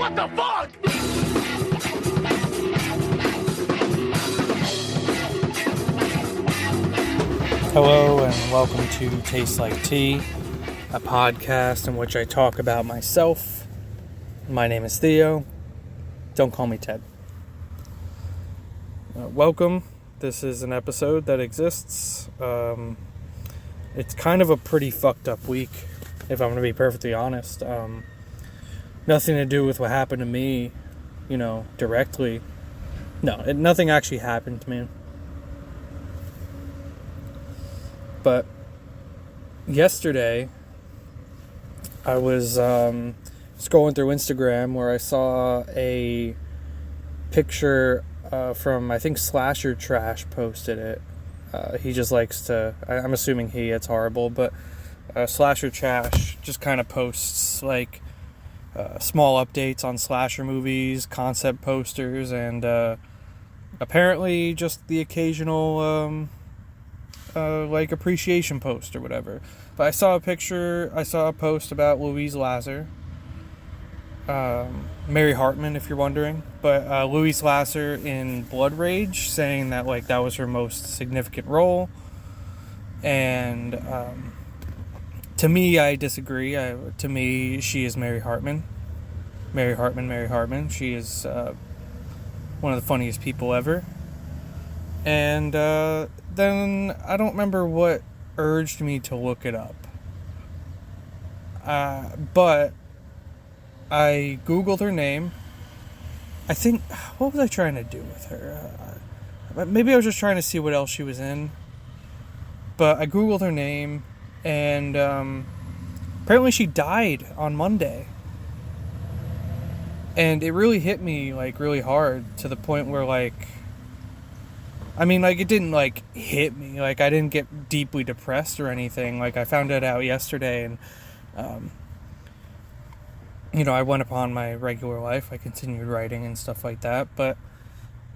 What the fuck? Hello and welcome to Taste Like Tea, a podcast in which I talk about myself. My name is Theo. Don't call me Ted. Welcome. This is an episode that exists. It's kind of a pretty fucked up week, if I'm going to be perfectly honest. Nothing to do with what happened to me, directly. No, nothing actually happened to me. But yesterday, I was scrolling through Instagram where I saw a picture from, I think, Slasher Trash posted it. He just likes to, I'm assuming it's horrible, but Slasher Trash just kind of posts like small updates on slasher movies, concept posters, and apparently just the occasional like appreciation post or whatever. But I saw a post about Louise Lasser, Mary Hartman, if you're wondering, but Louise Lasser in Blood Rage, saying that like that was her most significant role, and to me, I disagree. To me, she is Mary Hartman. Mary Hartman. She is one of the funniest people ever. And then I don't remember what urged me to look it up. But I Googled her name. I think, what was I trying to do with her? Maybe I was just trying to see what else she was in. But I Googled her name, and apparently she died on Monday. And it really hit me, like, really hard, to the point where, like, I mean, like, it didn't, like, hit me. Like, I didn't get deeply depressed or anything. Like, I found it out yesterday, and, I went upon my regular life. I continued writing and stuff like that. But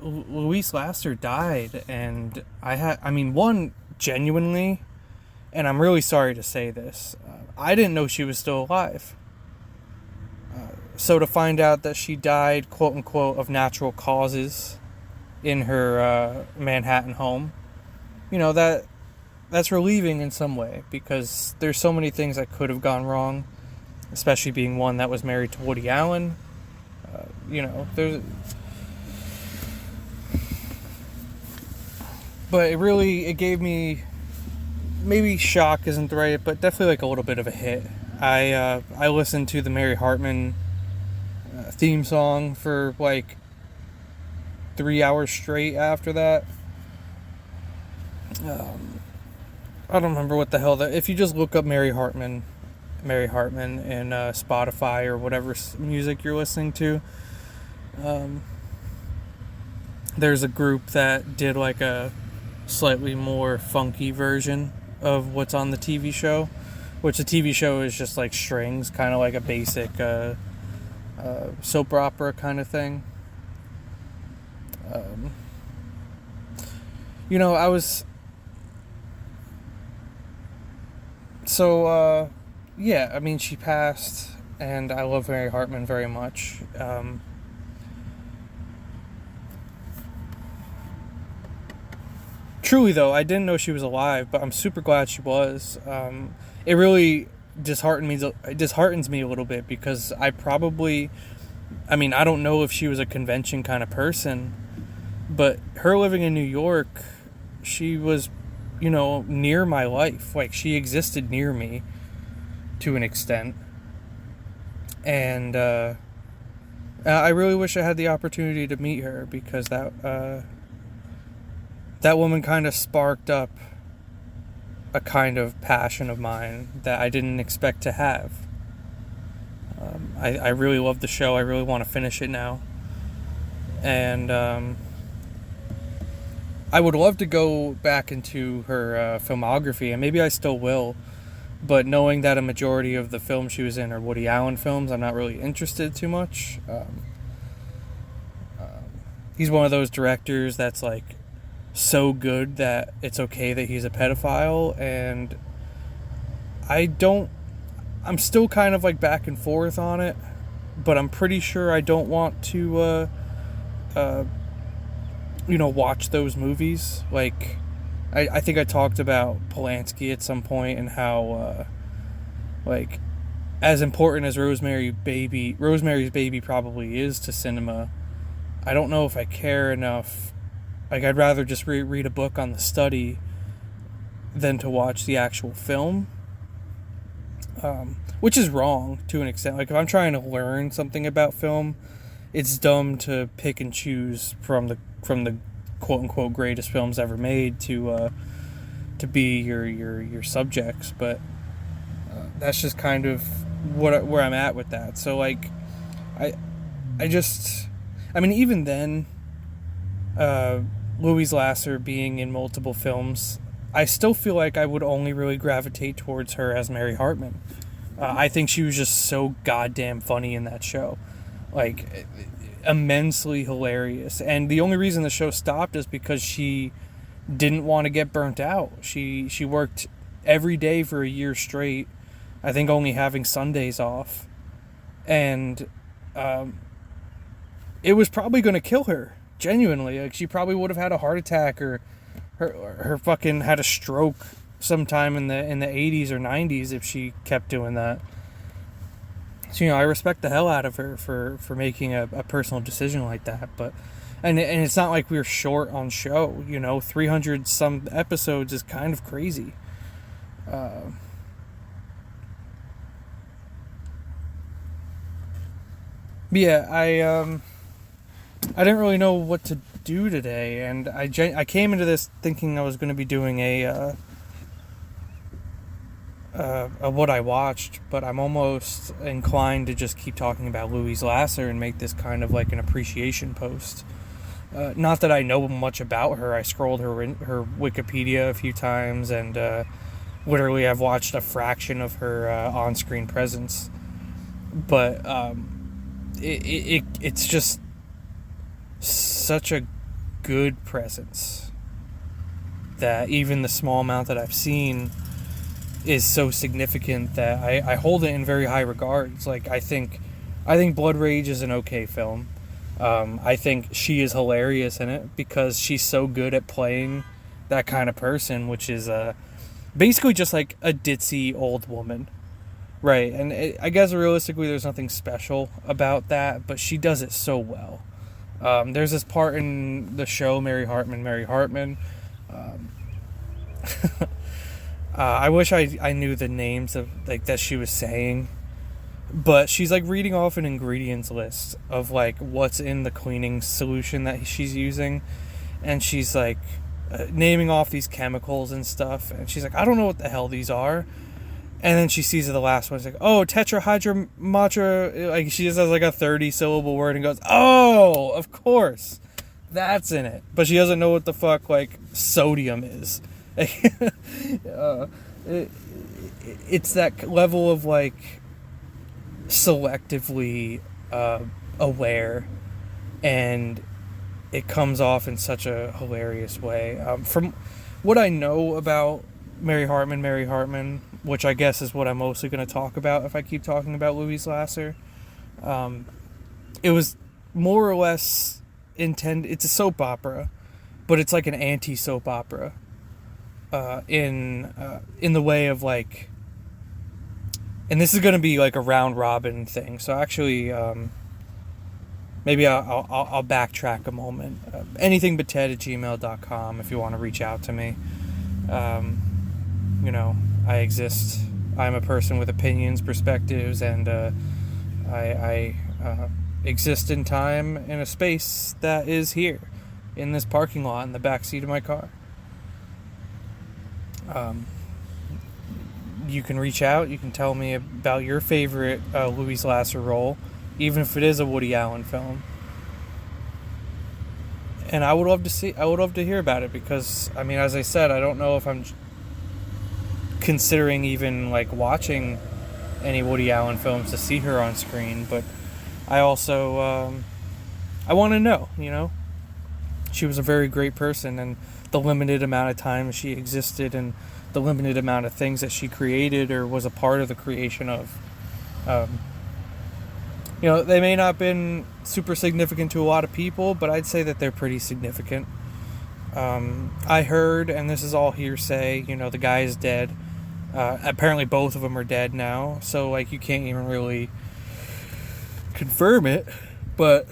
Louise Lasser died, and one, genuinely, and I'm really sorry to say this, I didn't know she was still alive. So to find out that she died, quote-unquote, of natural causes in her Manhattan home, that's relieving in some way, because there's so many things that could have gone wrong, especially being one that was married to Woody Allen. But it gave me, maybe shock isn't the right, but definitely like a little bit of a hit. I listened to the Mary Hartman theme song for like 3 hours straight after that. I don't remember what the hell that. If you just look up Mary Hartman in Spotify or whatever music you're listening to, there's a group that did like a slightly more funky version of what's on the TV show, which the TV show is just like strings, kind of like a basic soap opera kind of thing. I was... So, she passed, and I love Mary Hartman very much. Truly, though, I didn't know she was alive, but I'm super glad she was. It really disheartens me a little bit, because I don't know if she was a convention kind of person, but her living in New York, she was, near my life. Like, she existed near me to an extent. And I really wish I had the opportunity to meet her, because that woman kind of sparked up a kind of passion of mine that I didn't expect to have. I really love the show. I really want to finish it now. And I would love to go back into her filmography, and maybe I still will. But knowing that a majority of the films she was in are Woody Allen films, I'm not really interested too much. He's one of those directors that's like so good that it's okay that he's a pedophile, and I'm still kind of like back and forth on it. but I'm pretty sure I don't want to, watch those movies. Like, I think I talked about Polanski at some point and how, like, as important as Rosemary's Baby probably is to cinema, I don't know if I care enough. Like, I'd rather just read a book on the study than to watch the actual film. Which is wrong to an extent. Like, if I'm trying to learn something about film, it's dumb to pick and choose from the quote unquote greatest films ever made to be your subjects. But that's just kind of where I'm at with that. So, like, even then, Louise Lasser being in multiple films, I still feel like I would only really gravitate towards her as Mary Hartman. I think she was just so goddamn funny in that show. Like, immensely hilarious. And the only reason the show stopped is because she didn't want to get burnt out. She worked every day for a year straight, I think only having Sundays off. And it was probably going to kill her, genuinely. Like, she probably would have had a heart attack or her fucking had a stroke sometime in the 80s or 90s if she kept doing that. So, I respect the hell out of her for making a personal decision like that. But and it's not like we're short on show, 300 some episodes is kind of crazy. Yeah, I didn't really know what to do today, and I came into this thinking I was going to be doing a what I watched, but I'm almost inclined to just keep talking about Louise Lasser and make this kind of like an appreciation post. Not that I know much about her. I scrolled her Wikipedia a few times, and literally I've watched a fraction of her on-screen presence. But it's just such a good presence that even the small amount that I've seen is so significant that I hold it in very high regards. Like, I think Blood Rage is an okay film. I think she is hilarious in it because she's so good at playing that kind of person, which is basically just like a ditzy old woman. Right, and I guess realistically there's nothing special about that, but she does it so well. There's this part in the show, Mary Hartman. I wish I knew the names of, like, that she was saying, but she's, like, reading off an ingredients list of, like, what's in the cleaning solution that she's using, and she's, like, naming off these chemicals and stuff, and she's like, I don't know what the hell these are. And then she sees the last one. She's like, oh, tetrahydromatra. Like, she just has like a 30-syllable word and goes, oh, of course. That's in it. But she doesn't know what the fuck, like, sodium is. It's that level of, like, selectively aware. And it comes off in such a hilarious way. From what I know about Mary Hartman, which I guess is what I'm mostly going to talk about if I keep talking about Louise Lasser. It was more or less intended. It's a soap opera, but it's like an anti-soap opera in the way of, like, and this is going to be like a round robin thing. So actually, maybe I'll backtrack a moment. Anythingbutted@gmail.com if you want to reach out to me. I exist. I'm a person with opinions, perspectives, and I exist in time in a space that is here, in this parking lot in the back seat of my car. You can reach out. You can tell me about your favorite Louise Lasser role, even if it is a Woody Allen film. And I would love to hear about it because, I mean, as I said, I don't know if I'm considering even, like, watching any Woody Allen films to see her on screen, but I also I want to know, she was a very great person, and the limited amount of time she existed and the limited amount of things that she created or was a part of the creation of, They may not have been super significant to a lot of people, but I'd say that they're pretty significant. I heard, and this is all hearsay, the guy is dead. Apparently both of them are dead now, so like you can't even really confirm it, but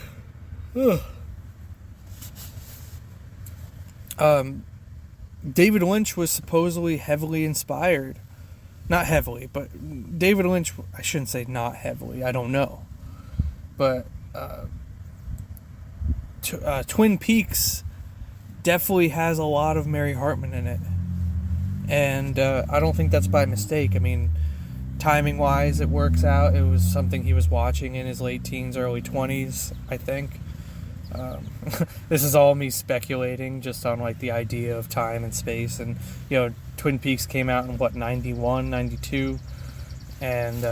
David Lynch was supposedly heavily inspired. Not heavily, but David Lynch, I shouldn't say not heavily, I don't know. But Twin Peaks definitely has a lot of Mary Hartman in it. And I don't think that's by mistake. I mean, timing-wise, it works out. It was something he was watching in his late teens, early 20s, I think. This is all me speculating just on like the idea of time and space. And Twin Peaks came out in 91, 92, and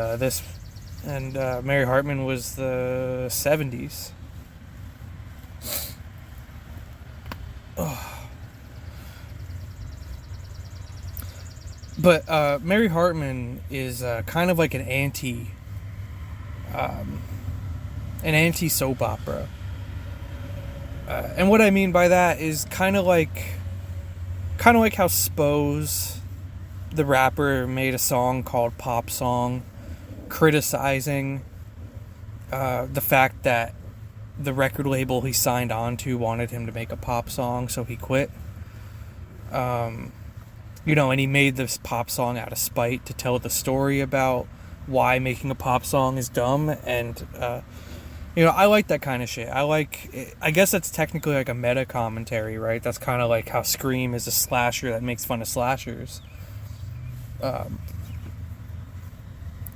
Mary Hartman was the 70s. But Mary Hartman is kind of like an anti soap opera. And what I mean by that is kind of like how Spose, the rapper, made a song called Pop Song, criticizing the fact that the record label he signed on to wanted him to make a pop song, so he quit. And he made this pop song out of spite to tell the story about why making a pop song is dumb. And I like that kind of shit. I guess that's technically like a meta commentary, right? That's kind of like how Scream is a slasher that makes fun of slashers.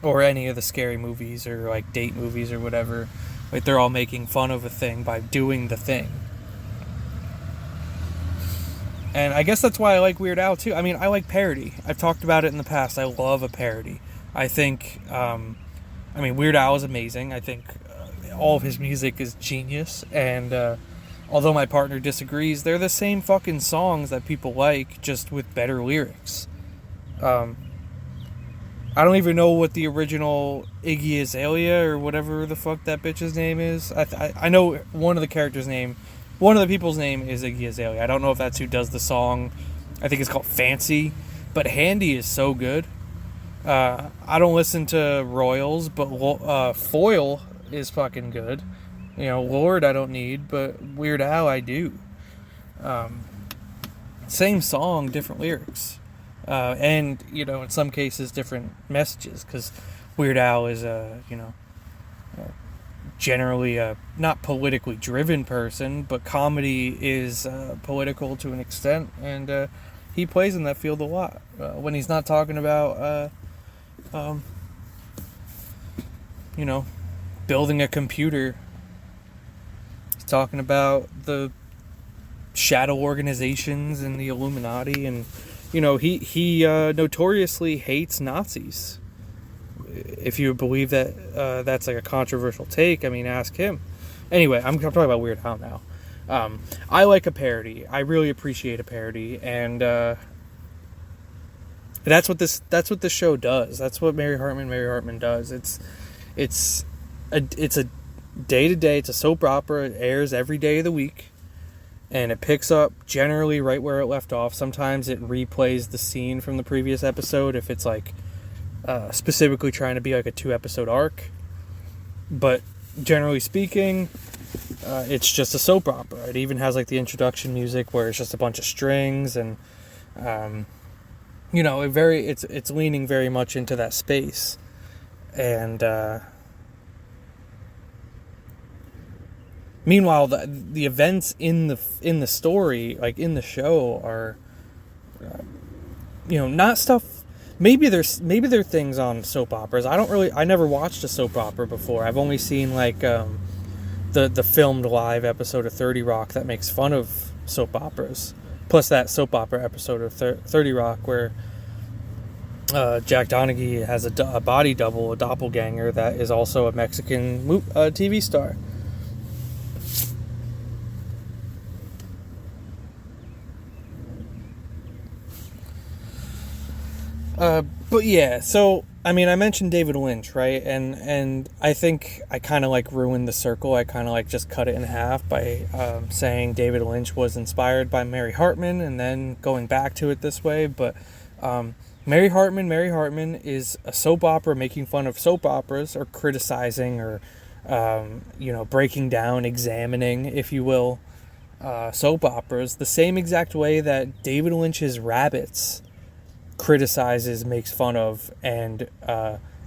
Or any of the scary movies or like date movies or whatever. Like they're all making fun of a thing by doing the thing. And I guess that's why I like Weird Al too. I mean, I like parody. I've talked about it in the past. I love a parody. I think, Weird Al is amazing. I think all of his music is genius. And although my partner disagrees, they're the same fucking songs that people like, just with better lyrics. I don't even know what the original Iggy Azalea or whatever the fuck that bitch's name is. I know one of the people's name is Iggy Azalea. I don't know if that's who does the song. I think it's called Fancy. But Handy is so good. I don't listen to Royals, but Foil is fucking good. Lord I don't need, but Weird Al I do. Same song, different lyrics. And, in some cases, different messages, because Weird Al is generally a not politically driven person, but comedy is political to an extent, and he plays in that field a lot. When he's not talking about, building a computer, he's talking about the shadow organizations and the Illuminati, and he notoriously hates Nazis. If you believe that that's like a controversial take, ask him. Anyway, I'm talking about Weird Al now. I like a parody. I really appreciate a parody, and that's what this show does. That's what Mary Hartman does. It's a day-to-day. It's a soap opera. It airs every day of the week. And it picks up generally right where it left off. Sometimes it replays the scene from the previous episode if it's like specifically trying to be like a 2-episode arc. But generally speaking, it's just a soap opera. It even has like the introduction music where it's just a bunch of strings, and it's leaning very much into that space. And meanwhile, the events in the story, like in the show, are not stuff. Maybe there are things on soap operas. I never watched a soap opera before. I've only seen like the filmed live episode of 30 Rock that makes fun of soap operas. Plus that soap opera episode of 30 Rock where Jack Donaghy has a body double, a doppelganger that is also a Mexican TV star. But yeah, so I mean, I mentioned David Lynch, right? And I think I kind of like ruined the circle. I kind of like just cut it in half by saying David Lynch was inspired by Mary Hartman and then going back to it this way. But Mary Hartman is a soap opera making fun of soap operas, or criticizing, or breaking down, examining, if you will, soap operas, the same exact way that David Lynch's Rabbits criticizes, makes fun of, and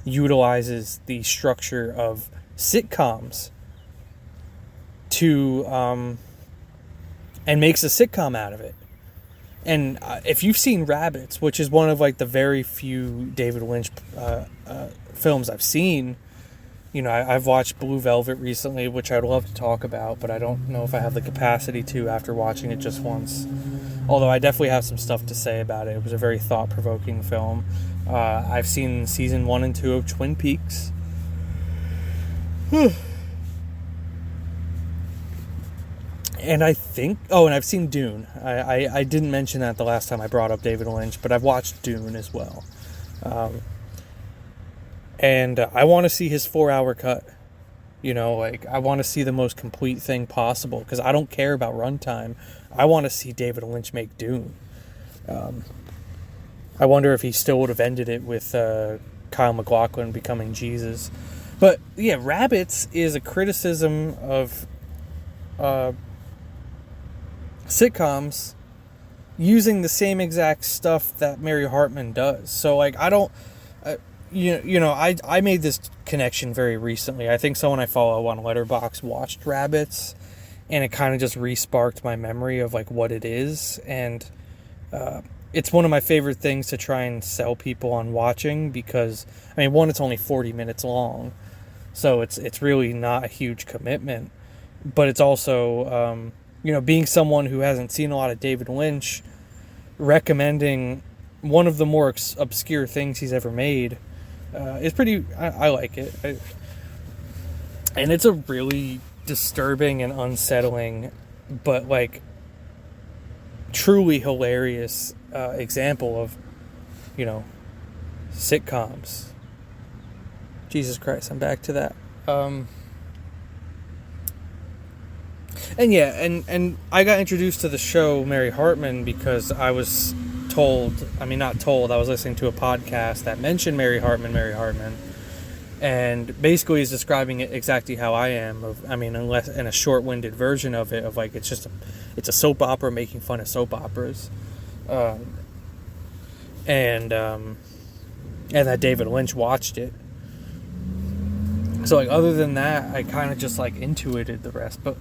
utilizes the structure of sitcoms to and makes a sitcom out of it. And if you've seen Rabbits, which is one of like the very few David Lynch films I've seen, I've watched Blue Velvet recently, which I'd love to talk about, but I don't know if I have the capacity to after watching it just once. Although I definitely have some stuff to say about it. It was a very thought-provoking film. I've seen season 1 and 2 of Twin Peaks. And I think... Oh, and I've seen Dune. I didn't mention that the last time I brought up David Lynch, but I've watched Dune as well. And I want to see his 4-hour cut. I want to see the most complete thing possible, because I don't care about runtime. I want to see David Lynch make Dune. I wonder if he still would have ended it with Kyle MacLachlan becoming Jesus. But yeah, Rabbits is a criticism of sitcoms using the same exact stuff that Mary Hartman does. So like, I don't... I made this connection very recently. I think someone I follow on Letterboxd watched Rabbits, and it kind of just re-sparked my memory of like what it is. And it's one of my favorite things to try and sell people on watching, because I mean, one, it's only 40 minutes long, so it's really not a huge commitment. But it's also being someone who hasn't seen a lot of David Lynch, recommending one of the more obscure things he's ever made. It's pretty... I like it. And it's a really disturbing and unsettling, but like truly hilarious example of, sitcoms. Jesus Christ, I'm back to that. And yeah, and I got introduced to the show Mary Hartman because I was I was listening to a podcast that mentioned Mary Hartman, and basically is describing it exactly how I am. Unless in a short-winded version of it, of like it's a soap opera making fun of soap operas, and that David Lynch watched it. So like, other than that, I kind of just like intuited the rest, but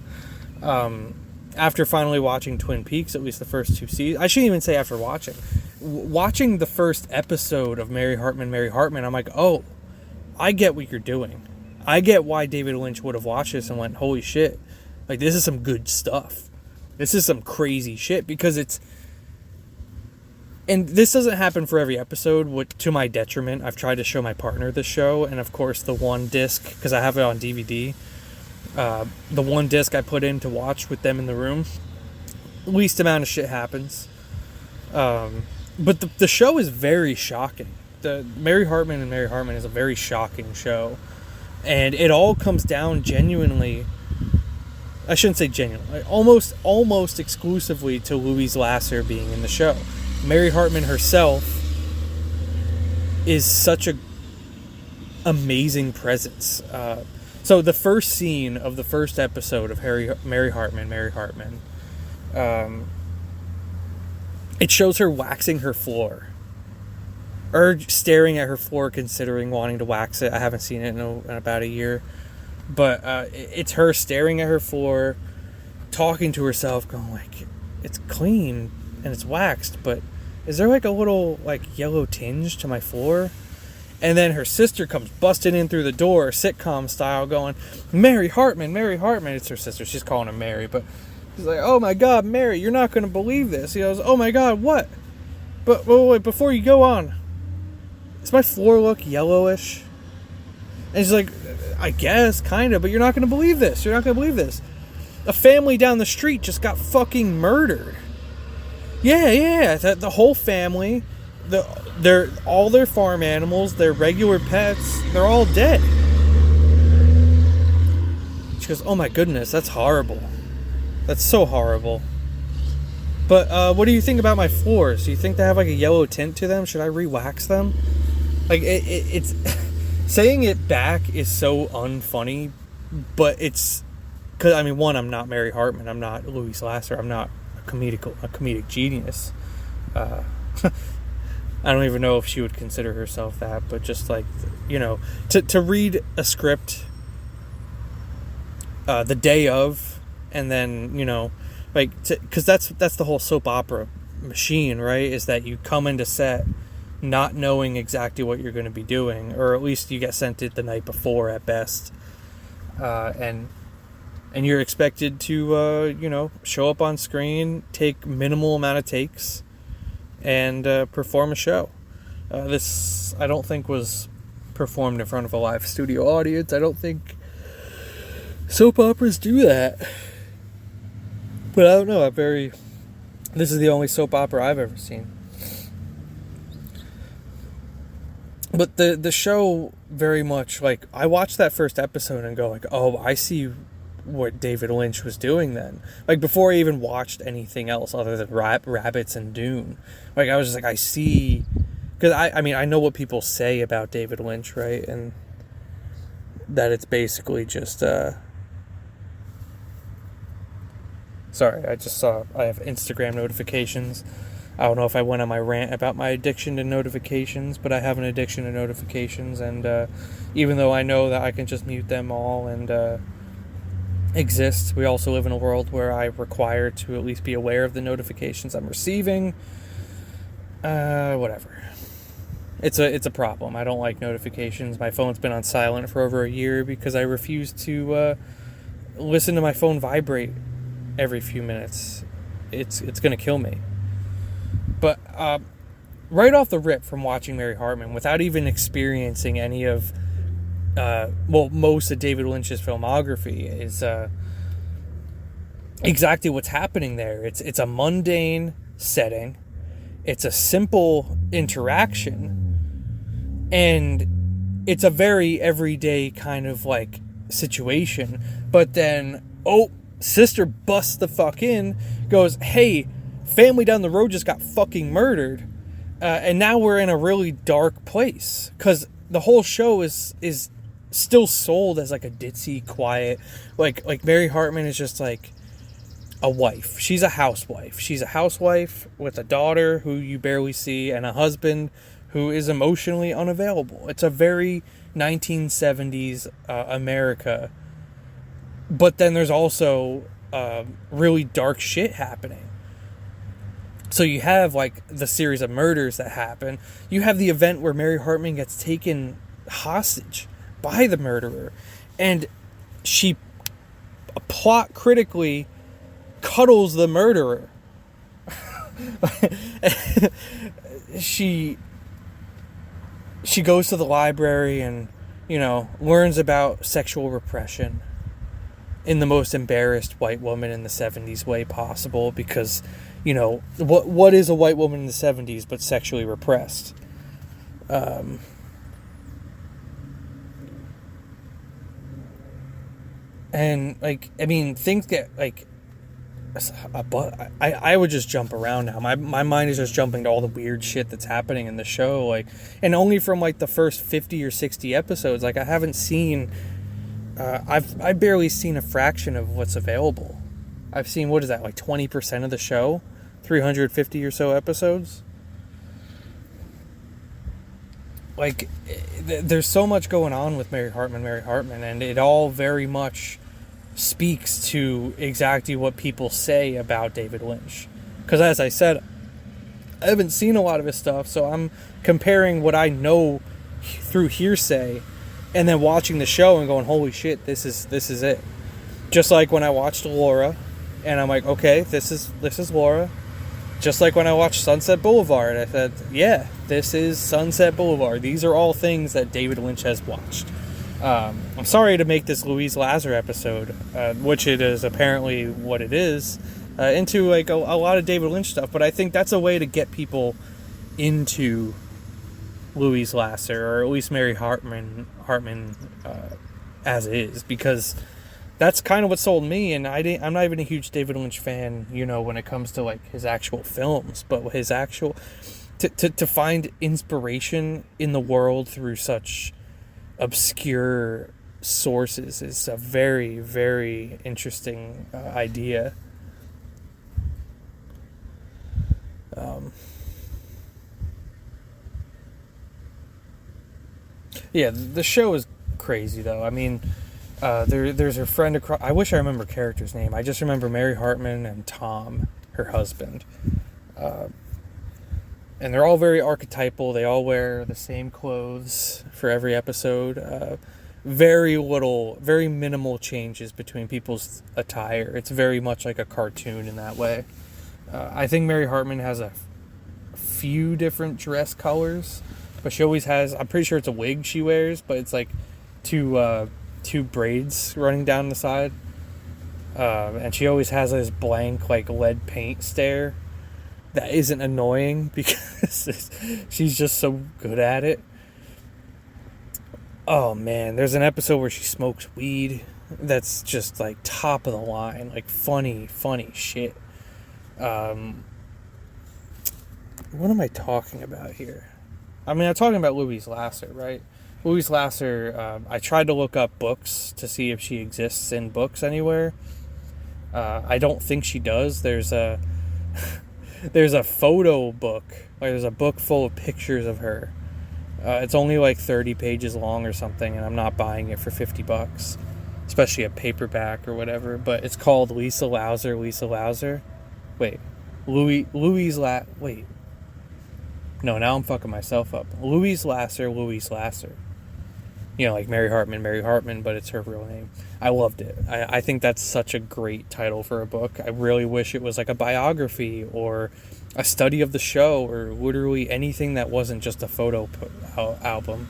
after finally watching Twin Peaks, at least the first 2 seasons, I shouldn't even say after watching the first episode of Mary Hartman, I'm like, oh, I get what you're doing. I get why David Lynch would have watched this and went, holy shit, like this is some good stuff. This is some crazy shit, because and this doesn't happen for every episode, to my detriment. I've tried to show my partner this show, and of course the one disc, because I have it on DVD, the one disc I put in to watch with them in the room, least amount of shit happens. But the show is very shocking. The Mary Hartman is a very shocking show. And it all comes down genuinely, I shouldn't say genuinely, almost exclusively to Louise Lasser being in the show. Mary Hartman herself is such a amazing presence. So the first scene of the first episode of Mary Hartman, it shows her waxing her floor. Or staring at her floor, considering wanting to wax it. I haven't seen it in about a year. But it's her staring at her floor, talking to herself, going like, it's clean and it's waxed, but is there like a little like yellow tinge to my floor? And then her sister comes busting in through the door, sitcom style, going, Mary Hartman. It's her sister. She's calling her Mary, but she's like, oh my God, Mary, you're not going to believe this. He goes, oh my God, what? But wait, before you go on, does my floor look yellowish? And she's like, I guess, kind of, but you're not going to believe this. A family down the street just got fucking murdered. Yeah, the whole family, all their farm animals, their regular pets, they're all dead. She goes, oh my goodness, that's horrible. That's so horrible. But what do you think about my floors? Do you think they have like a yellow tint to them? Should I re-wax them? Like it's saying it back is so unfunny, but it's because I mean, one, I'm not Mary Hartman, I'm not Louise Lasser, I'm not a comedic genius. I don't even know if she would consider herself that, but just like, you know, to read a script the day of, and then, you know, like, because that's the whole soap opera machine, right? Is that you come into set not knowing exactly what you're going to be doing, or at least you get sent it the night before at best, and you're expected to, you know, show up on screen, take minimal amount of takes, and perform a show. This, I don't think, was performed in front of a live studio audience. I don't think soap operas do that. But I don't know, this is the only soap opera I've ever seen. But the show very much, like, I watched that first episode and go like, oh, I see what David Lynch was doing then. Like, before I even watched anything else other than Rabbits and Dune. Like, I was just like, I see, because I mean, I know what people say about David Lynch, right? And that it's basically just, sorry, I just saw, I have Instagram notifications. I don't know if I went on my rant about my addiction to notifications, but I have an addiction to notifications, and even though I know that I can just mute them all and exist, we also live in a world where I'm required to at least be aware of the notifications I'm receiving. Whatever. It's a problem. I don't like notifications. My phone's been on silent for over a year because I refuse to listen to my phone vibrate every few minutes. It's going to kill me. But right off the rip from watching Mary Hartman, without even experiencing any of, most of David Lynch's filmography, is exactly what's happening there. It's a mundane setting. It's a simple interaction. And it's a very everyday kind of like situation. But then, sister busts the fuck in, goes, hey, family down the road just got fucking murdered, and now we're in a really dark place, because the whole show is still sold as like a ditzy, quiet, like Mary Hartman is just like a wife. She's a housewife. She's a housewife with a daughter who you barely see, and a husband who is emotionally unavailable. It's a very 1970s America, but then there's also really dark shit happening. So you have, like, the series of murders that happen. You have the event where Mary Hartman gets taken hostage by the murderer. And she, plot critically, cuddles the murderer. She goes to the library and, you know, learns about sexual repression in the most embarrassed white woman in the 70s way possible, because, you know, what is a white woman in the 70s but sexually repressed? And, like, I mean, things get, like, I would just jump around now. My mind is just jumping to all the weird shit that's happening in the show, like, and only from, like, the first 50 or 60 episodes. Like, I haven't seen, I've barely seen a fraction of what's available. I've seen, what is that, like 20% of the show? 350 or so episodes? Like, there's so much going on with Mary Hartman, and it all very much speaks to exactly what people say about David Lynch. Because, as I said, I haven't seen a lot of his stuff, so I'm comparing what I know through hearsay and then watching the show and going, holy shit, this is it. Just like when I watched Laura, and I'm like, okay, this is Laura. Just like when I watched Sunset Boulevard, I said, yeah, this is Sunset Boulevard. These are all things that David Lynch has watched. I'm sorry to make this Louise Lasser episode, which it is apparently what it is, into like a lot of David Lynch stuff, but I think that's a way to get people into Louise Lasser, or at least Mary Hartman as is, because that's kind of what sold me. And I'm not even a huge David Lynch fan, when it comes to like his actual films, but his actual to find inspiration in the world through such obscure sources is a very, very interesting idea. Yeah, the show is crazy though. I mean, there's her friend across. I wish I remember character's name. I just remember Mary Hartman and Tom, her husband. And they're all very archetypal. They all wear the same clothes for every episode. Very minimal changes between people's attire. It's very much like a cartoon in that way. I think Mary Hartman has a few different dress colors, but she always has, I'm pretty sure it's a wig she wears, but it's like two braids running down the side. And she always has this blank, like, lead paint stare that isn't annoying because she's just so good at it. Oh man, there's an episode where she smokes weed that's just like top of the line, like funny shit. What am I talking about here? I mean, I'm talking about Louise Lasser, right? Louise Lasser, I tried to look up books to see if she exists in books anywhere. I don't think she does. There's a photo book. Like, there's a book full of pictures of her. It's only like 30 pages long or something, and I'm not buying it for $50, especially a paperback or whatever. But it's called Louise Lasser. Wait, wait. No, now I'm fucking myself up. Louise Lasser. Like Mary Hartman, but it's her real name. I loved it. I think that's such a great title for a book. I really wish it was like a biography or a study of the show or literally anything that wasn't just a photo album.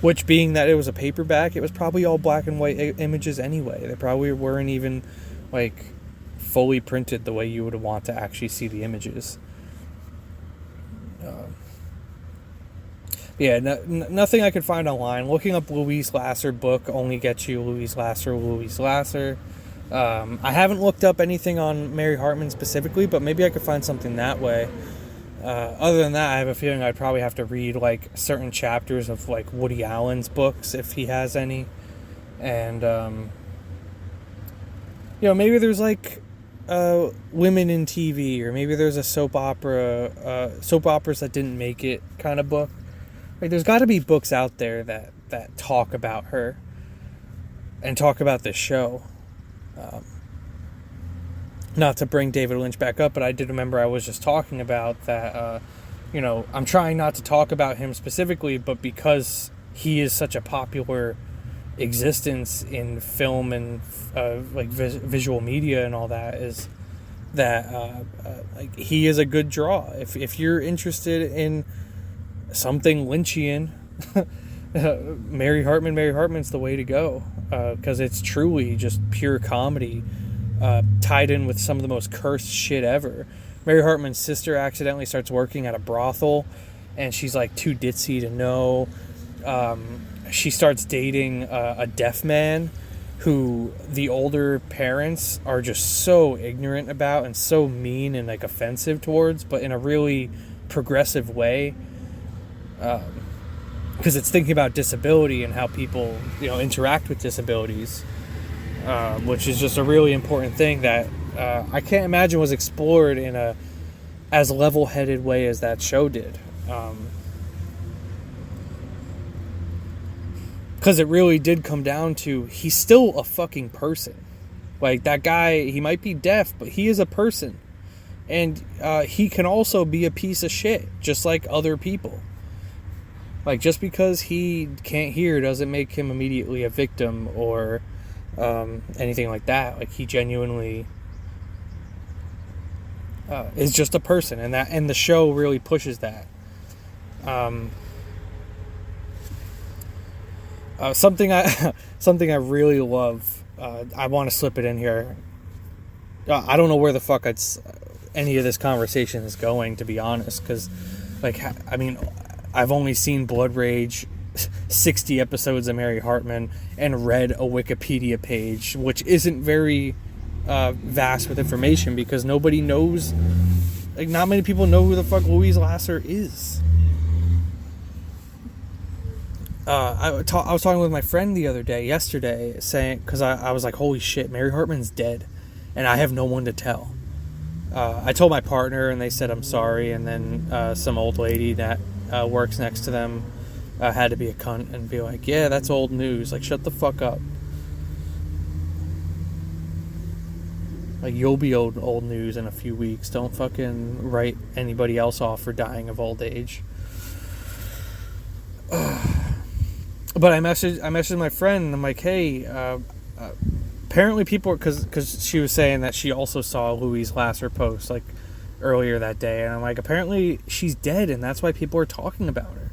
Which, being that it was a paperback, it was probably all black and white images anyway. They probably weren't even like fully printed the way you would want to actually see the images. Yeah, nothing I could find online. Looking up Louise Lasser book only gets you Louise Lasser. I haven't looked up anything on Mary Hartman specifically, but maybe I could find something that way. Other than that, I have a feeling I'd probably have to read like certain chapters of like Woody Allen's books if he has any. And, maybe there's like women in TV, or maybe there's a soap operas that didn't make it kind of book. Like, there's got to be books out there that talk about her and talk about this show. Not to bring David Lynch back up, but I did remember I was just talking about that, I'm trying not to talk about him specifically, but because he is such a popular existence in film and visual media and all that, is that he is a good draw. If you're interested in something Lynchian, Mary Hartman's the way to go, because it's truly just pure comedy, tied in with some of the most cursed shit ever. Mary Hartman's sister accidentally starts working at a brothel, and she's like too ditzy to know. She starts dating a deaf man who the older parents are just so ignorant about and so mean and like offensive towards, but in a really progressive way. Because it's thinking about disability and how people, interact with disabilities, which is just a really important thing that I can't imagine was explored in a as level-headed way as that show did. Because it really did come down to, he's still a fucking person. Like, that guy, he might be deaf, but he is a person. And he can also be a piece of shit, just like other people. Like, just because he can't hear doesn't make him immediately a victim or anything like that. Like, he genuinely is just a person, and the show really pushes that. Something I really love. I want to slip it in here. I don't know where the fuck any of this conversation is going, to be honest, because Like, I mean, I've only seen Blood Rage, 60 episodes of Mary Hartman, and read a Wikipedia page, which isn't very vast with information because nobody knows, like, not many people know who the fuck Louise Lasser is. I was talking with my friend yesterday, saying, because I was like, holy shit, Mary Hartman's dead, and I have no one to tell. I told my partner, and they said I'm sorry, and then some old lady that works next to them had to be a cunt and be like, yeah, that's old news. Like, shut the fuck up. Like, you'll be old news in a few weeks. Don't fucking write anybody else off for dying of old age. But I messaged my friend, and I'm like, hey, apparently people, because she was saying that she also saw a Louise Lasser post, like, earlier that day, and I'm like, apparently she's dead, and that's why people are talking about her.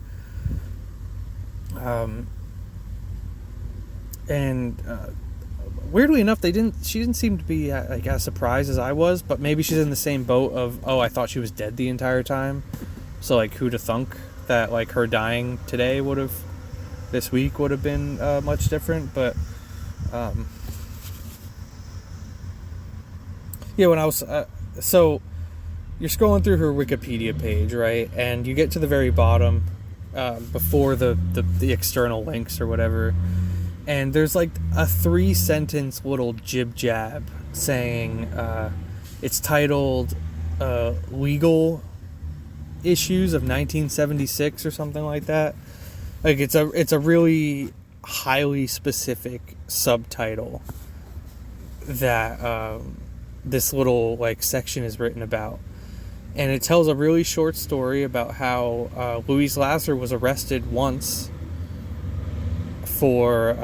Weirdly enough, she didn't seem to be like as surprised as I was, but maybe she's in the same boat of, oh, I thought she was dead the entire time. So, like, who'd have thunk that, like, her dying today this week would have been much different, but yeah, when I was so you're scrolling through her Wikipedia page, right, and you get to the very bottom before the external links or whatever, and there's like a 3-sentence little jib jab saying it's titled Legal Issues of 1976 or something like that. Like, it's a really highly specific subtitle that this little, like, section is written about. And it tells a really short story about how Louise Lasser was arrested once for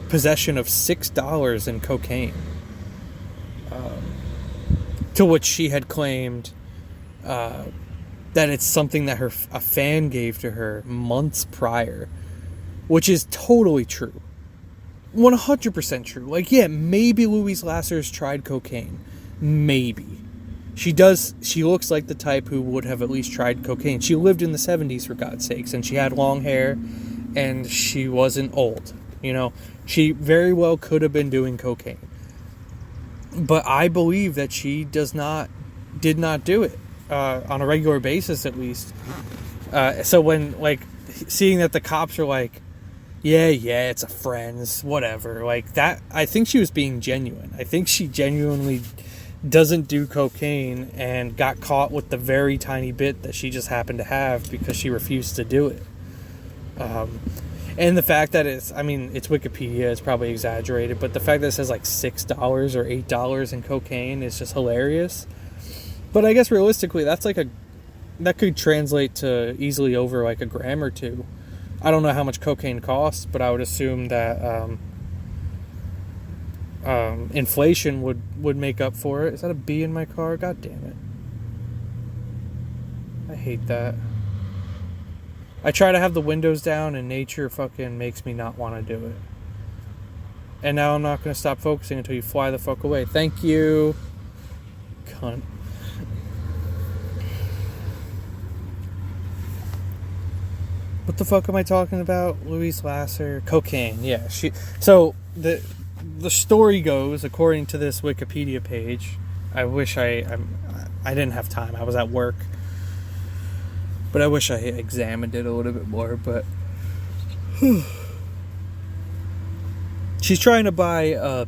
possession of $6 in cocaine. To which she had claimed that it's something that a fan gave to her months prior, which is totally true. 100% true. Like, yeah, maybe Louise Lasser's tried cocaine. Maybe. She looks like the type who would have at least tried cocaine. She lived in the 70s, for God's sakes, and she had long hair, and she wasn't old. You know, she very well could have been doing cocaine. But I believe that she did not do it. On a regular basis, at least. So when, like, seeing that the cops are like, yeah, it's a friend's, whatever, like, that, I think she was being genuine. I think she genuinely doesn't do cocaine and got caught with the very tiny bit that she just happened to have because she refused to do it. And the fact that it's Wikipedia, it's probably exaggerated, but the fact that it says like $6 or $8 in cocaine is just hilarious. But I guess realistically, that could translate to easily over like a gram or two. I don't know how much cocaine costs, but I would assume that inflation would make up for it. Is that a bee in my car? God damn it. I hate that. I try to have the windows down and nature fucking makes me not want to do it. And now I'm not going to stop focusing until you fly the fuck away. Thank you. Cunt. What the fuck am I talking about? Louise Lasser. Cocaine, yeah. So the story goes, according to this Wikipedia page, I wish I didn't have time. I was at work. But I wish I examined it a little bit more, but she's trying to buy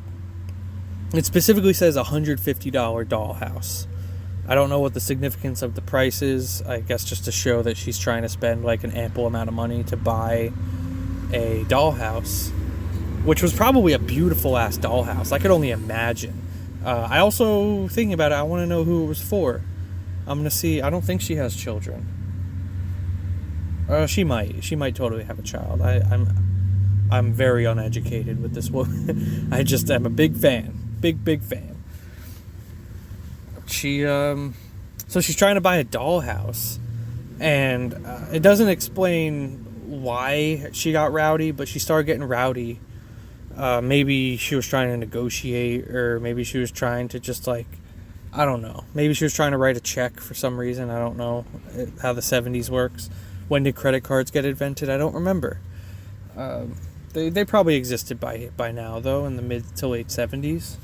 it specifically says $150 dollhouse. I don't know what the significance of the price is. I guess just to show that she's trying to spend like an ample amount of money to buy a dollhouse, which was probably a beautiful ass dollhouse. I could only imagine. I also, thinking about it, I want to know who it was for. I'm going to see. I don't think she has children. She might totally have a child. I'm very uneducated with this woman. I just am a big fan. Big fan. So she's trying to buy a dollhouse, and it doesn't explain why she got rowdy, but she started getting rowdy. Maybe she was trying to negotiate, or maybe she was trying to just like I don't know. Maybe she was trying to write a check for some reason. I don't know how the 70s works. When did credit cards get invented? I don't remember. They probably existed by now, though, in the mid to late 70s.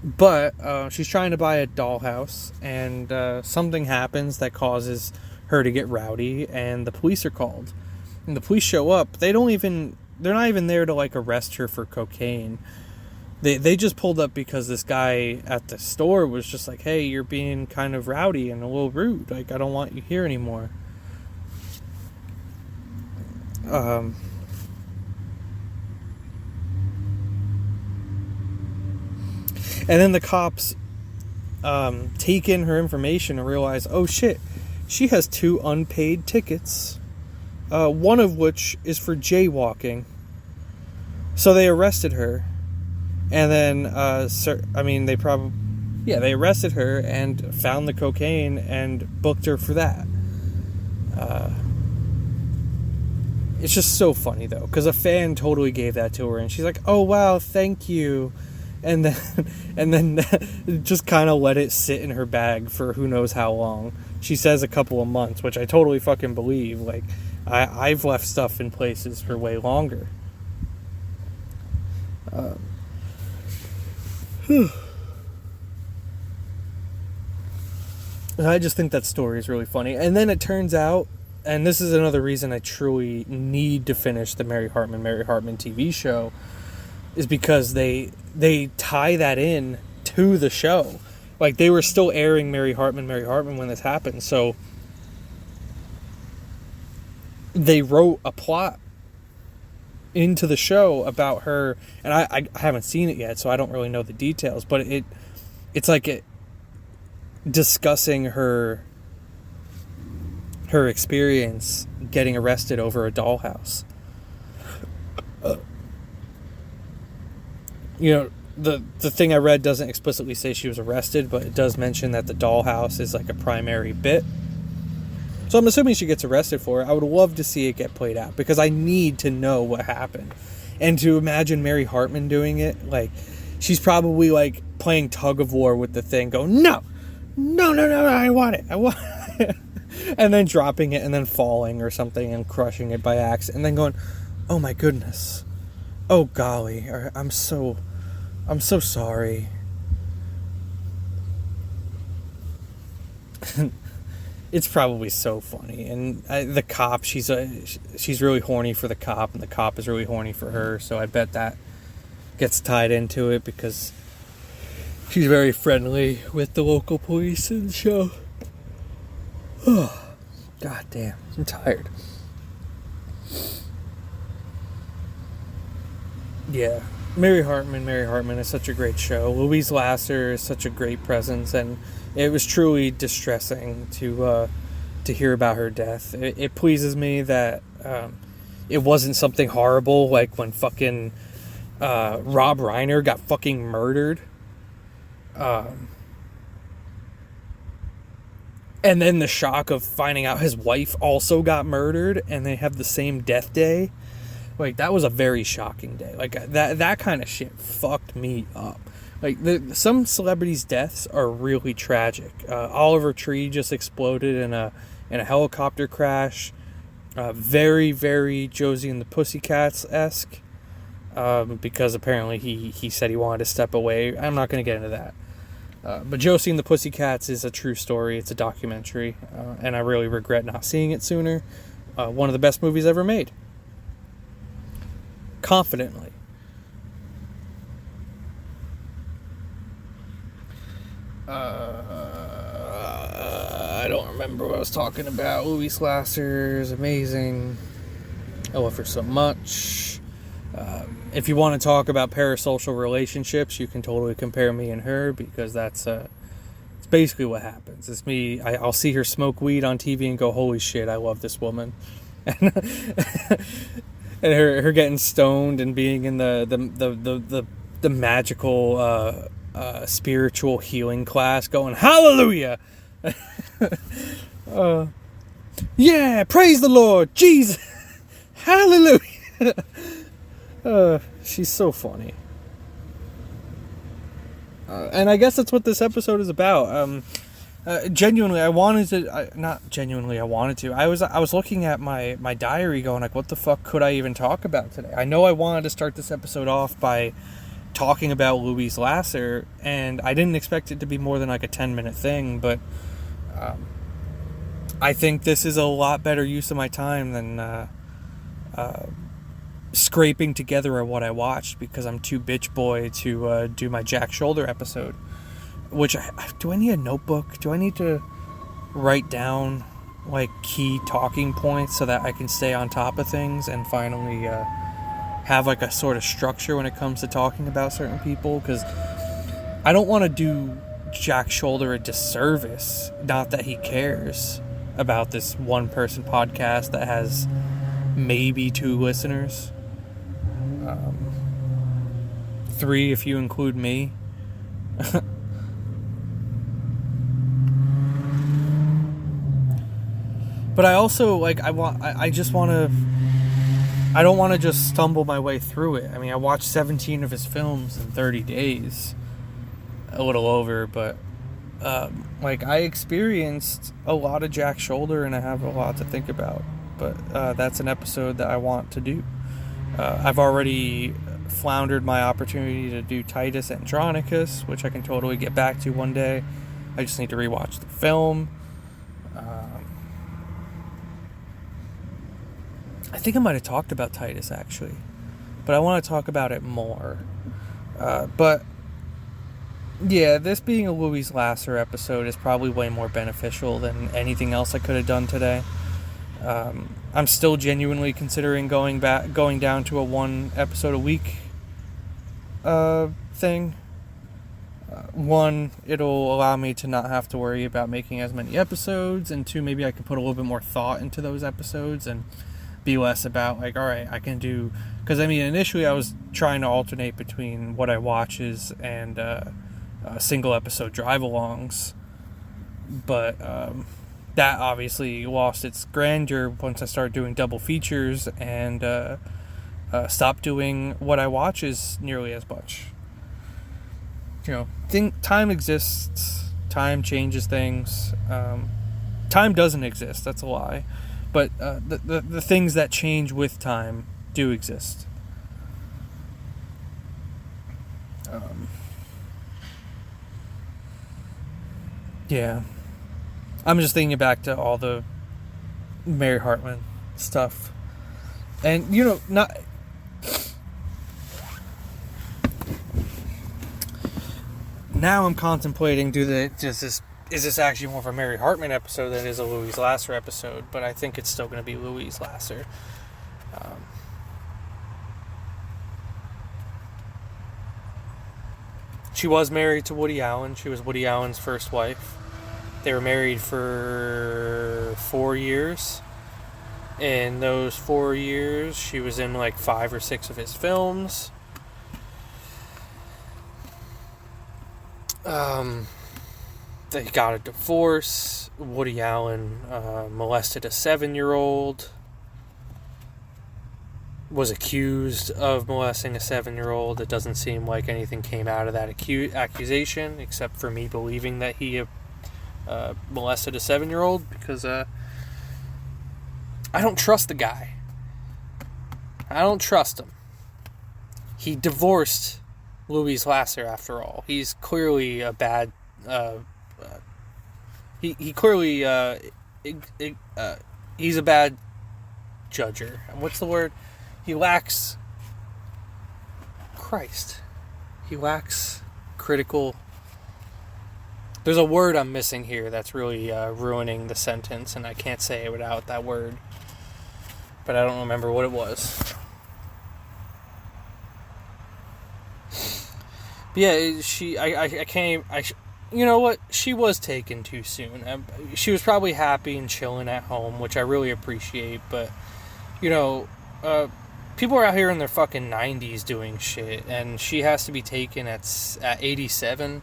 But she's trying to buy a dollhouse, and something happens that causes her to get rowdy, and the police are called. And the police show up. They're not even there to, like, arrest her for cocaine. They just pulled up because this guy at the store was just like, hey, you're being kind of rowdy and a little rude. Like, I don't want you here anymore. And then the cops take in her information and realize, oh shit, she has 2 unpaid tickets, one of which is for jaywalking. So they arrested her, and then they arrested her and found the cocaine and booked her for that. It's just so funny though, because a fan totally gave that to her, and she's like, "Oh wow, thank you," and then just kind of let it sit in her bag for who knows how long. She says a couple of months, which I totally fucking believe. Like, I've left stuff in places for way longer. I just think that story is really funny. And then it turns out, and this is another reason I truly need to finish the Mary Hartman TV show, is because they tie that in to the show. Like, they were still airing Mary Hartman when this happened, so they wrote a plot into the show about her, and I haven't seen it yet, so I don't really know the details, but it's like discussing her experience getting arrested over a dollhouse. The thing I read doesn't explicitly say she was arrested, but it does mention that the dollhouse is like a primary bit. So I'm assuming she gets arrested for it. I would love to see it get played out, because I need to know what happened. And to imagine Mary Hartman doing it, like, she's probably like playing tug of war with the thing, going, no, I want it. And then dropping it and then falling or something and crushing it by accident, and then going, oh my goodness. Oh golly, I'm so sorry. It's probably so funny. And the cop, she's really horny for the cop, and the cop is really horny for her, so I bet that gets tied into it, because she's very friendly with the local police in the show. Oh, god damn, I'm tired. Yeah, Mary Hartman is such a great show. Louise Lasser is such a great presence, and it was truly distressing to hear about her death. It pleases me that it wasn't something horrible like when fucking Rob Reiner got fucking murdered. And then the shock of finding out his wife also got murdered, and they have the same death day. Like, that was a very shocking day. Like, that kind of shit fucked me up. Like, some celebrities' deaths are really tragic. Oliver Tree just exploded in a helicopter crash. Very, very Josie and the Pussycats-esque. Because apparently he said he wanted to step away. I'm not going to get into that. But Josie and the Pussycats is a true story. It's a documentary. And I really regret not seeing it sooner. One of the best movies ever made. Confidently. I don't remember what I was talking about. Louise Lasser is amazing. I love her so much. If you want to talk about parasocial relationships, you can totally compare me and her, because it's basically what happens. It's me. I'll see her smoke weed on TV and go, holy shit, I love this woman. And her getting stoned and being in the magical spiritual healing class, going, hallelujah. Yeah, praise the Lord, Jesus, hallelujah. She's so funny. And I guess that's what this episode is about. Genuinely, I wanted to. Not genuinely, I wanted to. I was looking at my diary, going like, what the fuck could I even talk about today? I know I wanted to start this episode off by talking about Louise Lasser, and I didn't expect it to be more than like a 10-minute thing, but I think this is a lot better use of my time than scraping together what I watched, because I'm too bitch boy to do my Jack Shoulder episode. Which, do I need a notebook? Do I need to write down like key talking points so that I can stay on top of things and finally have like a sort of structure when it comes to talking about certain people? Because I don't want to do Jack Shoulder a disservice. Not that he cares about this one person podcast that has maybe 2 listeners. 3 if you include me. But I also, I don't want to just stumble my way through it. I mean, I watched 17 of his films in 30 days. A little over, but I experienced a lot of Jack Shoulder, and I have a lot to think about. But that's an episode that I want to do. I've already floundered my opportunity to do Titus Andronicus, which I can totally get back to one day. I just need to rewatch the film. I think I might have talked about Titus, actually. But I want to talk about it more. But, yeah, this being a Louise Lasser episode is probably way more beneficial than anything else I could have done today. I'm still genuinely considering going down to a 1 episode a week thing. 1, it'll allow me to not have to worry about making as many episodes, and 2, maybe I can put a little bit more thought into those episodes and be less about alright, I can do, because initially I was trying to alternate between what I watches and single episode drive-alongs, but that obviously lost its grandeur once I started doing double features and stopped doing what I watch is nearly as much. Time exists, time changes things. Time doesn't exist, that's a lie. But the things that change with time do exist. Yeah. I'm just thinking back to all the Mary Hartman stuff. And, not... Now I'm contemplating, is this actually more of a Mary Hartman episode than it is a Louise Lasser episode? But I think it's still going to be Louise Lasser. She was married to Woody Allen. She was Woody Allen's first wife. They were married for 4 years. In those 4 years, she was in 5 or 6 of his films. They got a divorce. Woody Allen molested a 7-year-old. Was accused of molesting a 7-year-old. It doesn't seem like anything came out of that accusation, except for me believing that he molested a 7-year-old, because I don't trust the guy. I don't trust him. He divorced Louise Lasser, after all. He's clearly a bad... He clearly... he's a bad judger. What's the word? He lacks... Christ. He lacks critical... There's a word I'm missing here that's really ruining the sentence, and I can't say it without that word. But I don't remember what it was. But yeah, I can't... you know what? She was taken too soon. She was probably happy and chilling at home, which I really appreciate, but, people are out here in their fucking 90s doing shit, and she has to be taken at 87.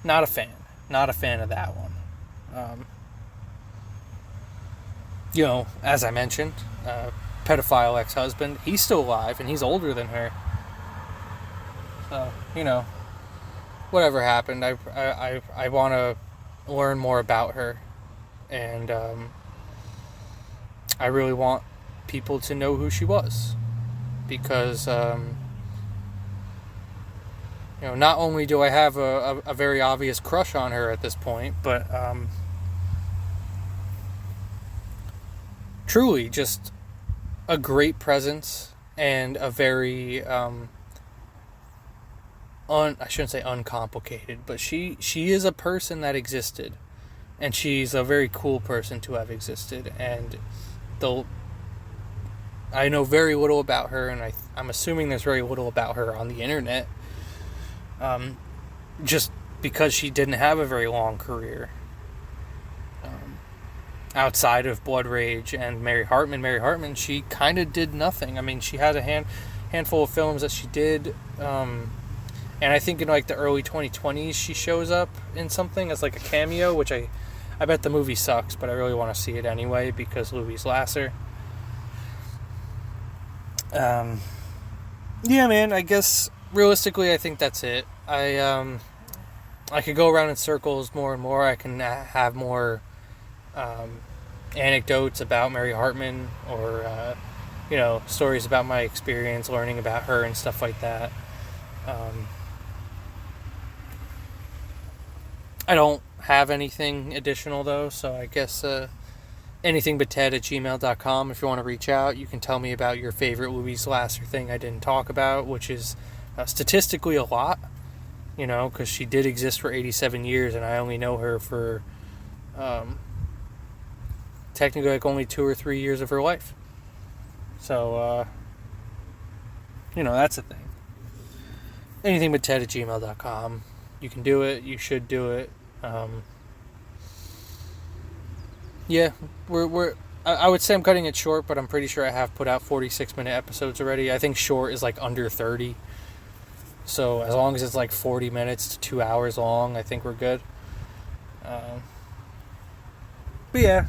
Not a fan. Not a fan of that one. As I mentioned, pedophile ex-husband, he's still alive, and he's older than her. So, whatever happened, I want to learn more about her, and I really want people to know who she was, because not only do I have a very obvious crush on her at this point, but truly just a great presence and a very I shouldn't say uncomplicated, but she is a person that existed, and she's a very cool person to have existed. And though I know very little about her, and I'm assuming there's very little about her on the internet, just because she didn't have a very long career outside of Blood Rage and Mary Hartman. Mary Hartman, she kind of did nothing. I mean, she had a handful of films that she did. And I think in like the early 2020s, she shows up in something as like a cameo, which I bet the movie sucks, but I really want to see it anyway because Louise Lasser. Yeah, man. I guess realistically, I think that's it. I could go around in circles more and more. I can have more anecdotes about Mary Hartman, or stories about my experience learning about her and stuff like that. I don't have anything additional, though, so I guess anythingbutted@gmail.com. If you want to reach out, you can tell me about your favorite Louise Lasser thing I didn't talk about, which is statistically a lot, because she did exist for 87 years, and I only know her for technically like only 2 or 3 years of her life. So, that's a thing. anythingbutted@gmail.com. You can do it. You should do it. Yeah, I would say I'm cutting it short, but I'm pretty sure I have put out 46-minute episodes already. I think short is like under 30. So as long as it's like 40 minutes to 2 hours long, I think we're good. But yeah,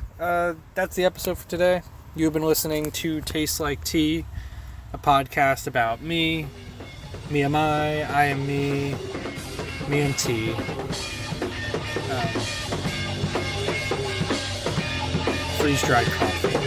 that's the episode for today. You've been listening to Taste Like Tea, a podcast about me am I am me and tea. Freeze-dried coffee.